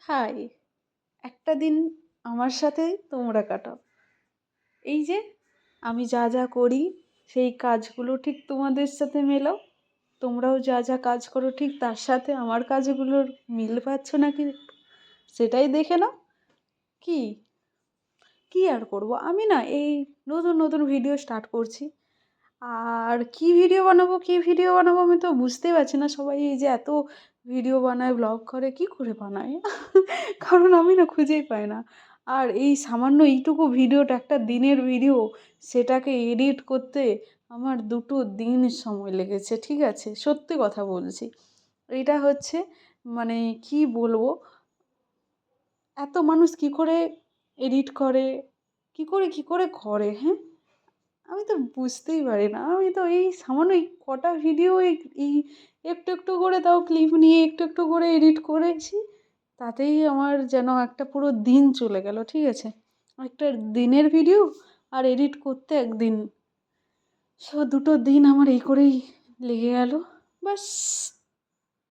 High, একটা দিন আমার সাথেই তোমরা কাটাও। এই যে আমি যা যা করি সেই কাজগুলো ঠিক তোমাদের সাথে মেলাও। তোমরাও যা যা কাজ করো ঠিক তার সাথে আমার কাজগুলোর মিল পাচ্ছ নাকি সেটাই দেখে নাও। কি কি আর করব, আমি না এই নতুন নতুন ভিডিও স্টার্ট করছি। আর কি ভিডিও বানাবো আমি তো বুঝতেই পারছি না। সবাই এই যে এত ভিডিও বানায়, ব্লগ করে, কি করে বানায়? কারণ আমি না খুঁজেই পাই না। আর এই সামান্য এইটুকু ভিডিওটা, একটা দিনের ভিডিও, সেটাকে এডিট করতে আমার 2 দিন সময় লেগেছে, ঠিক আছে? সত্যি কথা বলছি। এটা হচ্ছে, মানে কি বলবো, এত মানুষ কি করে এডিট করে, কি করে করে, হ্যাঁ? আমি তো বুঝতেই পারি না। আমি তো এই সামান্য এই কটা ভিডিও এই একটু একটু করে, তাও ক্লিপ নিয়ে একটু একটু করে এডিট করেছি, তাতেই আমার যেন একটা পুরো দিন চলে গেল, ঠিক আছে? একটা দিনের ভিডিও আর এডিট করতে একদিন, 2 দিন আমার এই করেই লেগে গেল। ব্যাস,